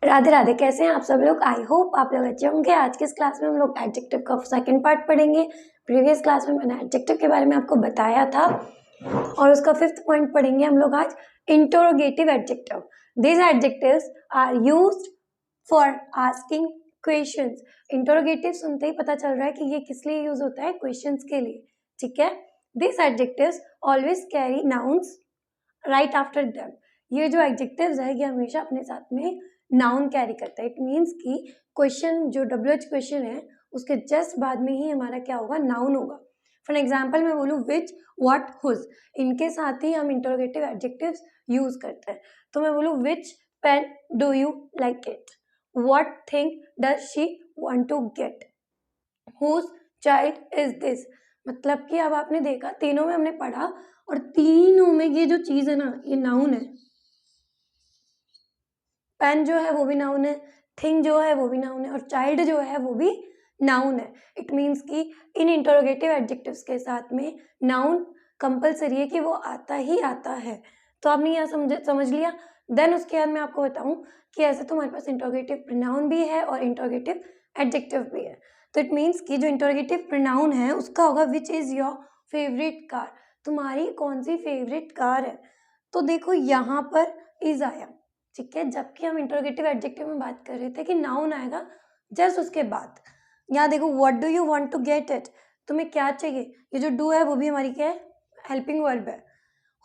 राधे राधे। कैसे हैं आप सब लोग? आई होप आप लोग अच्छे होंगे। आज के इस क्लास में हम लोग एडजेक्टिव का सेकंड पार्ट पढ़ेंगे। प्रीवियस क्लास में मैंने एडजेक्टिव के बारे में आपको बताया था और उसका फिफ्थ पॉइंट पढ़ेंगे हम लोग आज, interrogative adjective. These adjectives are used for asking questions. Interrogative सुनते ही पता चल रहा है कि ये किस लिए यूज होता है, क्वेश्चंस के लिए, ठीक है। This adjectives always carry nouns right after them. ये जो एडजेक्टिव्स है ये हमेशा अपने साथ में नाउन कैरी करता है। इट मीन्स कि क्वेश्चन जो WH क्वेश्चन है उसके जस्ट बाद में ही हमारा क्या होगा, नाउन होगा। फॉर एग्जाम्पल मैं बोलूँ विच, व्हाट, हुज, इनके साथ ही हम इंटरोगेटिव एडजेक्टिव्स यूज करते हैं। तो मैं बोलूँ which pen do you like it, what thing does she want to get, whose child is this. मतलब कि अब आपने देखा तीनों में हमने पढ़ा और तीनों में ये जो चीज है ना ये नाउन है। पेन जो है वो भी नाउन है, थिंग जो है वो भी नाउन है और चाइल्ड जो है वो भी नाउन है। इट मीन्स कि इन इंटरोगेटिव एडजेक्टिव्स के साथ में नाउन कंपलसरी है कि वो आता ही आता है। तो आपने यहाँ समझ लिया। देन उसके बाद मैं आपको बताऊं कि ऐसे तो हमारे पास इंटरोगेटिव प्रोनाउन भी है और इंटरोगेटिव एडजेक्टिव भी है। तो इट मीन्स कि जो इंटरोगेटिव प्रोनाउन है उसका होगा which is your favourite car. तुम्हारी कौन सी फेवरेट कार है। तो देखो यहाँ पर इज आया, ठीक है, जबकि हम इंटरोगेटिव एडजेक्टिव में बात कर रहे थे कि नाउन आएगा जस्ट उसके बाद। यहाँ देखो what do you want to get it, तुम्हें क्या चाहिए। ये जो डू है वो भी हमारी क्या है, हेल्पिंग वर्ब है।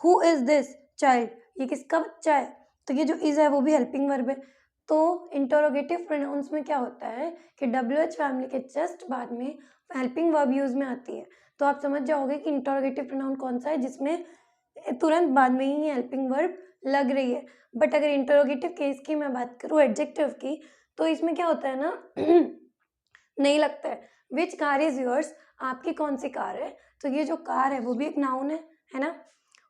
हु इज दिस चाइल्ड, ये किसका बच्चा है, तो ये जो इज है वो भी हेल्पिंग वर्ब है। तो इंटरोगेटिव प्रोनाउंस में क्या होता है कि WH फैमिली के जस्ट बाद में हेल्पिंग वर्ब यूज में आती है। तो आप समझ जाओगे कि इंटरोगेटिव प्रोनाउन कौन सा है जिसमें तुरंत बाद में ही हेल्पिंग वर्ब लग रही है। बट अगर इंटरोगेटिव केस की मैं बात करूँ एडजेक्टिव की, तो इसमें क्या होता है ना नहीं लगता है। विच कार इज योर्स, आपकी कौन सी कार है, तो ये जो कार है वो भी एक नाउन है ना।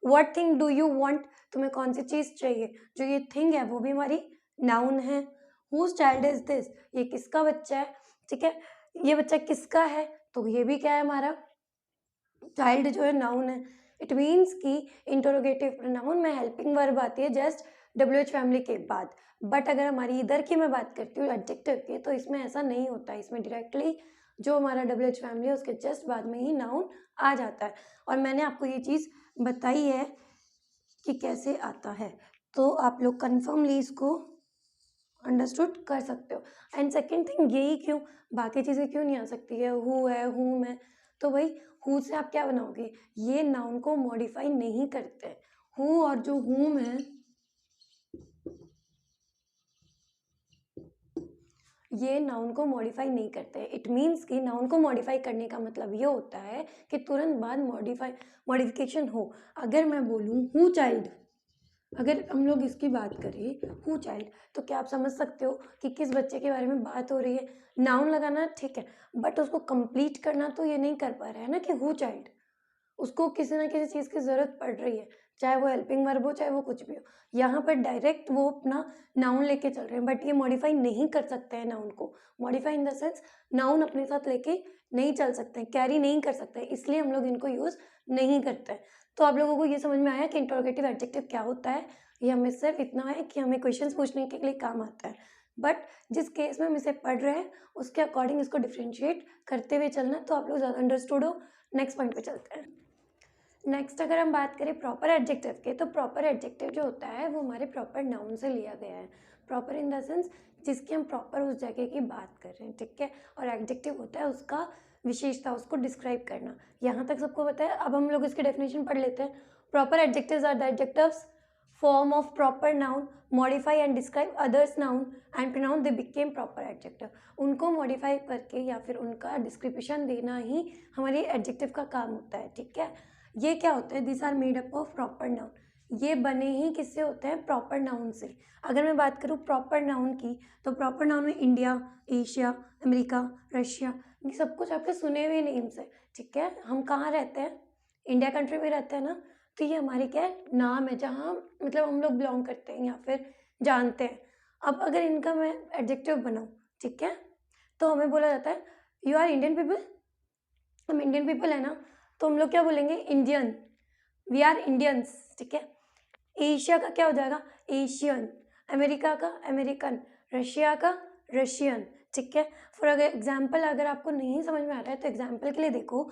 What thing do you want, तुम्हें कौन सी चीज चाहिए, जो ये थिंग है वो भी हमारी नाउन है। हुज चाइल्ड इज दिस, ये किसका बच्चा है, ठीक है, ये बच्चा किसका है, तो ये भी क्या है, हमारा चाइल्ड जो है नाउन है। इट मीन्स कि इंटरोगेटिव प्रोनाउन में हेल्पिंग वर्ब आती है जस्ट WH फैमिली के बाद। बट अगर हमारी इधर की मैं बात करती हूँ एडजेक्टिव की, तो इसमें ऐसा नहीं होता है। इसमें डायरेक्टली जो हमारा WH फैमिली है उसके जस्ट बाद में ही नाउन आ जाता है। और मैंने आपको ये चीज़ बताई है कि कैसे आता है, तो आप लोग कन्फर्मली इसको अंडरस्टूड कर सकते हो। एंड सेकेंड थिंग, यही क्यों, बाकी चीज़ें क्यों नहीं आ सकती है, हु है, हुम है, तो भाई हु से आप क्या बनाओगे, ये नाउन को मॉडिफाई नहीं करते। हु और जो हुम है ये नाउन को मॉडिफाई नहीं करते। इट मीन्स कि नाउन को मॉडिफाई करने का मतलब ये होता है कि तुरंत बाद मॉडिफिकेशन हो। अगर मैं बोलूँ हु चाइल्ड, अगर हम लोग इसकी बात करें हु चाइल्ड, तो क्या आप समझ सकते हो कि किस बच्चे के बारे में बात हो रही है। नाउन लगाना ठीक है, बट उसको कंप्लीट करना तो ये नहीं कर पा रहा है ना कि हु चाइल्ड। उसको किसी ना किसी चीज़ की ज़रूरत पड़ रही है, चाहे वो हेल्पिंग वर्ब हो, चाहे वो कुछ भी हो। यहाँ पर डायरेक्ट वो अपना नाउन लेके चल रहे हैं, बट ये मॉडिफाई नहीं कर सकते हैं नाउन को। Modify in the sense noun अपने साथ लेके नहीं चल सकते हैं, कैरी नहीं कर सकते हैं, इसलिए हम लोग इनको यूज़ नहीं करते हैं। तो आप लोगों को ये समझ में आया कि इंटरोगेटिव एडजेक्टिव क्या होता है। ये हमें सिर्फ इतना है कि हमें क्वेश्चंस पूछने के लिए काम आता है, बट जिस केस में हम इसे पढ़ रहे हैं उसके अकॉर्डिंग इसको डिफ्रेंशिएट करते हुए चलना, तो आप लोग ज़्यादा अंडरस्टूड हो। नेक्स्ट पॉइंट पे चलते हैं। नेक्स्ट अगर हम बात करें प्रॉपर एडजेक्टिव के, तो प्रॉपर एडजेक्टिव जो होता है वो हमारे प्रॉपर नाउन से लिया गया है। प्रॉपर इन द सेंस जिसकी हम प्रॉपर उस जगह की बात कर रहे हैं, ठीक है। और एडजेक्टिव होता है उसका विशेषता, उसको डिस्क्राइब करना। यहाँ तक सबको पता है। अब हम लोग इसकी डेफिनेशन पढ़ लेते हैं। Proper adjectives are the adjectives form of proper noun modify and describe others noun and pronoun they became proper adjective. उनको मॉडिफाई करके या फिर उनका डिस्क्रिप्शन देना ही हमारी एडजेक्टिव का काम होता है, ठीक है। ये क्या होते हैं, this are made up of proper noun. ये बने ही किससे होते हैं, प्रॉपर नाउन से। अगर मैं बात करूँ प्रॉपर नाउन की, तो प्रॉपर नाउन में इंडिया, एशिया, अमेरिका, रशिया, ये सब कुछ आपके सुने हुए नेम्स है, ठीक है। हम कहाँ रहते हैं, इंडिया कंट्री में रहते हैं ना, तो ये हमारे क्या है, नाम है जहाँ मतलब हम लोग बिलोंग करते हैं या फिर जानते हैं। अब अगर इनका मैं एडजेक्टिव बनाऊँ, ठीक है, तो हमें बोला जाता है यू आर इंडियन पीपल। हम इंडियन पीपल है ना, तो हम लोग क्या बोलेंगे, इंडियन, वी आर इंडियंस, ठीक है। एशिया का क्या हो जाएगा, एशियन। अमेरिका का अमेरिकन, रशिया का रशियन, ठीक है। फॉर एग्जाम्पल अगर आपको नहीं समझ में आ रहा है तो एग्जाम्पल के लिए देखो,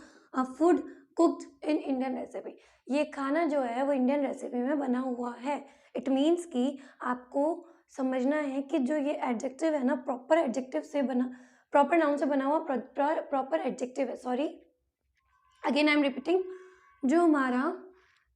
food cooked in Indian recipe, ये खाना जो है वो इंडियन रेसिपी में बना हुआ है। इट मीन्स कि आपको समझना है कि जो ये एडजेक्टिव है ना, प्रॉपर एडजेक्टिव से बना, प्रॉपर नाउन से बना हुआ प्रॉपर एडजेक्टिव है। Sorry, again I am repeating, जो हमारा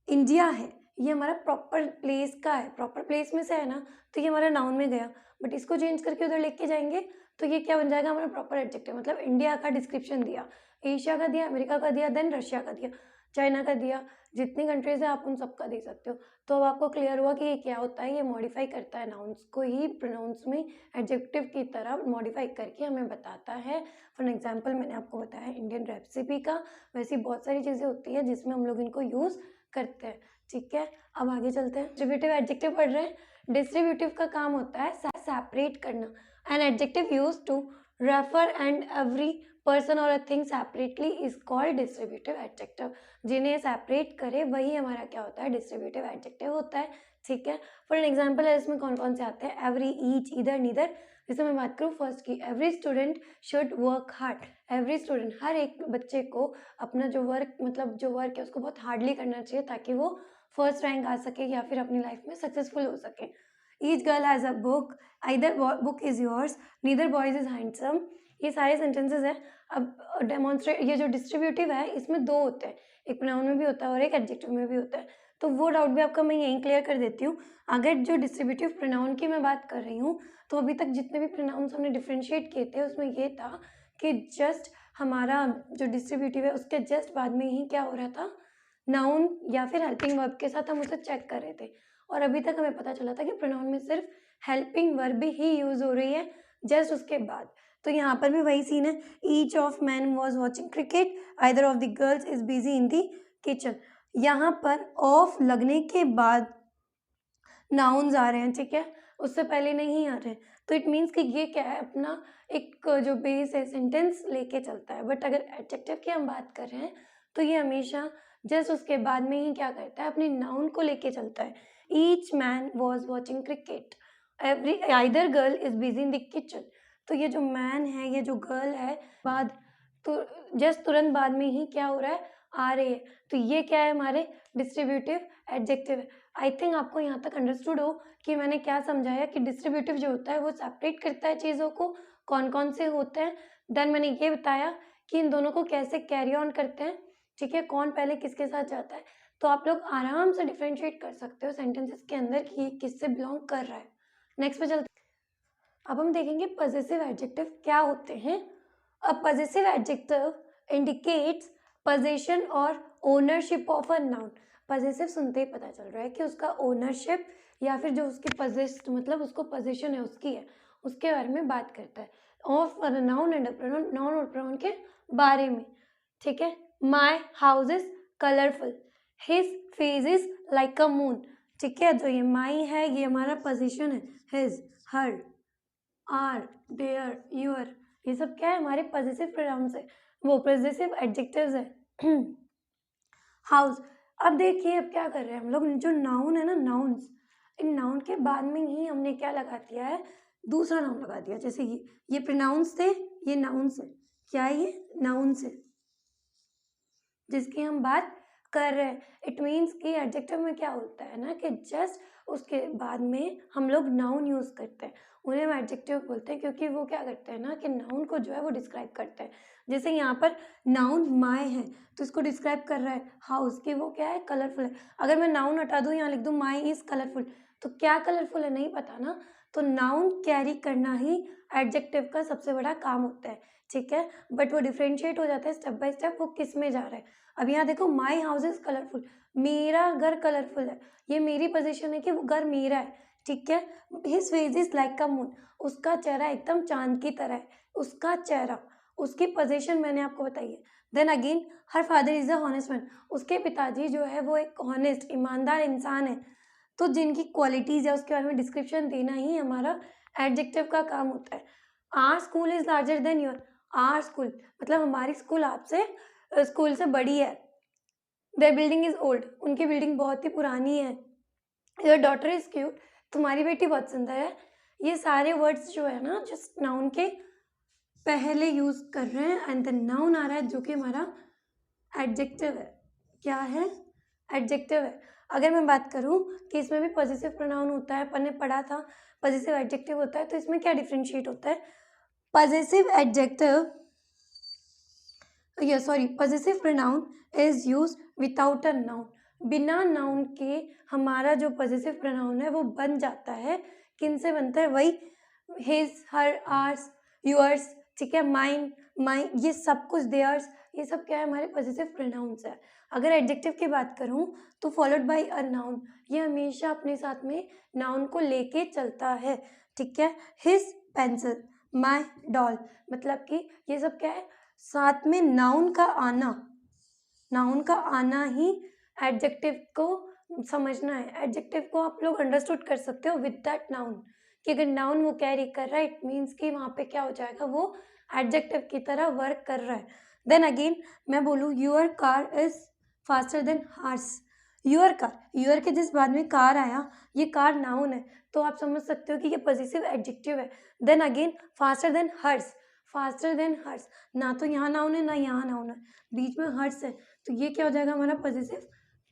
इंडिया है ये हमारा प्रॉपर प्लेस का है, प्रॉपर प्लेस में से है ना, तो ये हमारा नाउन में गया, बट इसको चेंज करके उधर लेके जाएंगे तो ये क्या बन जाएगा, हमारा प्रॉपर एडजेक्टिव। मतलब इंडिया का डिस्क्रिप्शन दिया, एशिया का दिया, अमेरिका का दिया, देन रशिया का दिया, चाइना का दिया, जितनी कंट्रीज है आप उन सबका दे सकते हो। तो अब आपको क्लियर हुआ कि ये क्या होता है, ये मॉडिफाई करता है नाउन्स को ही प्रोनाउंस में एडजेक्टिव की तरह मॉडिफाई करके हमें बताता है। फॉर एग्जाम्पल मैंने आपको बताया इंडियन रेसिपी का, वैसी बहुत सारी चीज़ें होती है जिसमें हम लोग इनको यूज़ करते हैं, ठीक है। अब आगे चलते हैं, डिस्ट्रीब्यूटिव एडजेक्टिव पढ़ रहे हैं। डिस्ट्रीब्यूटिव का काम होता है सेपरेट करना, an adjective used to refer and every person और a thing separately is called distributive adjective. जिन्हें सेपरेट करे वही हमारा क्या होता है, डिस्ट्रीब्यूटिव एडजेक्टिव होता है, ठीक है। फॉर एन एग्जाम्पल है इसमें कौन कौन से आते हैं, एवरी, ईच, इधर, नीदर। जैसे मैं बात करूँ फर्स्ट की, every student should work hard, every student, हर एक बच्चे को अपना जो वर्क, मतलब जो वर्क है उसको बहुत हार्डली करना चाहिए ताकि वो फर्स्ट रैंक आ सके या फिर अपनी लाइफ में सक्सेसफुल हो सके। Each girl has a book, either book is yours, neither boys is handsome. ये सारे सेंटेंसेस हैं। अब डेमोन्स्ट्रेट, ये जो डिस्ट्रीब्यूटिव है इसमें दो होते हैं, एक प्रोनाउन में भी होता है और एक एडजेक्टिव में भी होता है। तो वो डाउट भी आपका मैं यहीं क्लियर कर देती हूँ। अगर जो डिस्ट्रीब्यूटिव प्रोनाउन की मैं बात कर रही हूँ तो अभी तक जितने भी प्रोनाउंस हमने डिफ्रेंशिएट किए थे उसमें ये था कि जस्ट हमारा जो डिस्ट्रीब्यूटिव है उसके जस्ट बाद में ही क्या हो रहा था, नाउन या फिर हेल्पिंग वर्ब के साथ हम उसे चेक कर रहे थे। और अभी तक हमें पता चला था कि प्रोनाउन में सिर्फ हेल्पिंग वर्ब ही यूज़ हो रही है जस्ट उसके बाद। तो यहाँ पर भी वही सीन है, each of man was watching cricket, either of the girls is busy in the kitchen. यहाँ पर ऑफ लगने के बाद नाउन्स आ रहे हैं, ठीक है, उससे पहले नहीं आ रहे हैं। तो इट मीन्स कि ये क्या है, अपना एक जो बेस है सेंटेंस लेके चलता है। बट अगर एडजेक्टिव की हम बात कर रहे हैं तो ये हमेशा जस्ट उसके बाद में ही क्या करता है, अपनी नाउन को लेके चलता है। Each man was watching cricket, every, either girl is busy in the kitchen. तो ये जो मैन है, ये जो गर्ल है, बाद तो जस्ट तुरंत बाद में ही क्या हो रहा है, आ रही है। तो ये क्या है, हमारे डिस्ट्रीब्यूटिव एडजेक्टिव है। आई थिंक आपको यहाँ तक अंडरस्टूड हो कि मैंने क्या समझाया, कि डिस्ट्रीब्यूटिव जो होता है वो सेपरेट करता है चीज़ों को, कौन कौन से होते हैं। देन मैंने ये बताया कि इन दोनों को कैसे कैरी ऑन करते हैं, ठीक है, कौन पहले किसके साथ जाता है। तो आप लोग आराम से डिफ्रेंशिएट कर सकते हो सेंटेंसेस के अंदर कि ये किससे बिलोंग कर रहा है। नेक्स्ट पे चलते, अब हम देखेंगे पजेसिव एडजेक्टिव क्या होते हैं। अ पजेसिव एडजेक्टिव इंडिकेट्स पोजीशन और ownership of a noun. Possessive सुनते ही पता चल रहा है कि उसका ओनरशिप या फिर जो उसकी पजेस्ट, मतलब उसको पोजीशन है उसकी है, उसके बारे में बात करता है। Of noun and pronoun, noun और प्रोनाउन के बारे में, ठीक है। My house is colourful, his face is like a moon, ठीक है। जो ये माई है ये हमारा पोजीशन है, his, her, our, their, your, ये सब क्या है, हमारे पॉजिटिव प्रोनाउंस है, वो पॉजिटिव एडजेक्टिव्स है। हाउस, अब देखिए अब क्या कर रहे हैं हम लोग, जो नाउन है ना, नाउन्स, इन नाउन के बाद में ही हमने क्या लगा दिया है, दूसरा नाउन लगा दिया। जैसे ये प्रोनाउंस थे, ये नाउन्स है, क्या है, ये नाउन्स है जिसकी हम बात कर रहे हैं। इट मीन्स कि एडजेक्टिव में क्या होता है ना, कि जस्ट उसके बाद में हम लोग नाउन यूज़ करते हैं, उन्हें हम एडजेक्टिव बोलते हैं, क्योंकि वो क्या करते हैं ना, कि नाउन को जो है वो डिस्क्राइब करते हैं। जैसे यहाँ पर नाउन माय है तो इसको डिस्क्राइब कर रहा है हाउस, कि वो क्या है, कलरफुल है। अगर मैं नाउन हटा दूँ, यहाँ लिख दूँ माय इज़ कलरफुल, तो क्या कलरफुल है नहीं पता ना। तो नाउन कैरी करना ही एडजेक्टिव का सबसे बड़ा काम होता है, ठीक है। बट वो डिफ्रेंशिएट हो जाता है स्टेप बाय स्टेप, वो किस में जा रहा है। अब यहाँ देखो, माई हाउस इज कलरफुल, मेरा घर कलरफुल है, ये मेरी पोजीशन है कि वो घर मेरा है, ठीक है। His face is like a moon, उसका चेहरा एकदम चांद की तरह है, उसका चेहरा, उसकी पोजीशन मैंने आपको बताई है। Then again, her father is a honest man, उसके पिताजी जो है वो एक हॉनेस्ट, ईमानदार इंसान है। तो जिनकी क्वालिटीज़ है उसके बारे में डिस्क्रिप्शन देना ही हमारा एडजेक्टिव का काम होता है। Our school is larger than your, our school मतलब हमारी स्कूल आपसे स्कूल से बड़ी है। देयर बिल्डिंग इज ओल्ड, उनकी बिल्डिंग बहुत ही पुरानी है। योर डॉटर इज क्यूट, तुम्हारी बेटी बहुत सुंदर है, ये सारे वर्ड्स जो है ना जस्ट नाउन के पहले यूज कर रहे हैं एंड द नाउन आ रहा है जो कि हमारा एडजेक्टिव है। क्या है? एडजेक्टिव है। अगर मैं बात करूं कि इसमें भी पॉजिटिव प्रोनाउन होता है, अपन ने पढ़ा था पॉजिटिव एडजेक्टिव होता है, तो इसमें क्या डिफरेंशिएट होता है? Positive adjective positive pronoun is use without a noun. बिना नाउन के हमारा जो पॉजिटिव प्रोनाउन है वो बन जाता है। किन से बनता है? वही हिज, हर, आर्स, योर्स, ठीक है, माइन, माइन, ये सब कुछ, देयर्स, ये सब क्या है? हमारे पॉजिटिव प्रोनाउंस है। अगर एडजेक्टिव की बात करूं तो फॉलोड बाय अ नाउन, ये हमेशा अपने साथ में नाउन को लेके चलता है, ठीक है। हिज पेंसिल, माई डॉल, मतलब कि ये सब क्या है? साथ में नाउन का आना ही एडजेक्टिव को समझना है। एडजेक्टिव को आप लोग अंडरस्टूड कर सकते हो विद दैट नाउन, कि अगर नाउन वो कैरी कर रहा है इट मीन्स कि वहाँ पे क्या हो जाएगा? वो एडजेक्टिव की तरह वर्क कर रहा है। देन अगेन मैं बोलूँ your car is faster than horse. Your के जिस बाद में कार आया, ये कार नाउन है, तो आप समझ सकते हो कि ये पॉजिटिव एडजेक्टिव है। Then again faster than horse, ना तो यहाँ नाउन है ना यहाँ नाउन है, बीच में हर्स है, तो ये क्या हो जाएगा? हमारा पॉजिटिव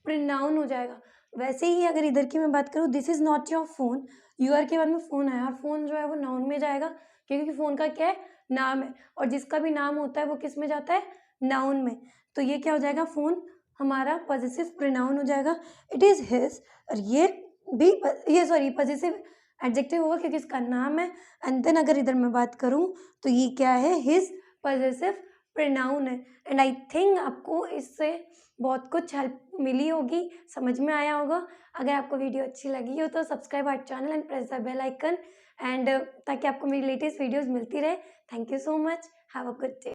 प्रोनाउन हो जाएगा। वैसे ही अगर इधर की मैं बात करूँ, this is not your phone, यूर के बाद में फोन आया और फोन जो है वो नाउन में जाएगा, क्योंकि फोन का क्या है? नाम है, और जिसका भी नाम होता है वो किस में जाता है? नाउन में। तो ये क्या हो जाएगा? फोन हमारा पॉजिटिव प्रोनाउन हो जाएगा। इट इज हिज, और ये भी पॉजिटिव एडजेक्टिव होगा क्योंकि इसका नाम है। एंड देन अगर इधर मैं बात करूं तो ये क्या है? हिज पॉजिटिव प्रोनाउन है। एंड आई थिंक आपको इससे बहुत कुछ हेल्प मिली होगी, समझ में आया होगा। अगर आपको वीडियो अच्छी लगी हो तो subscribe our channel and press the bell icon, and ताकि आपको मेरी लेटेस्ट वीडियोस मिलती रहे। Thank you so much, have a good day.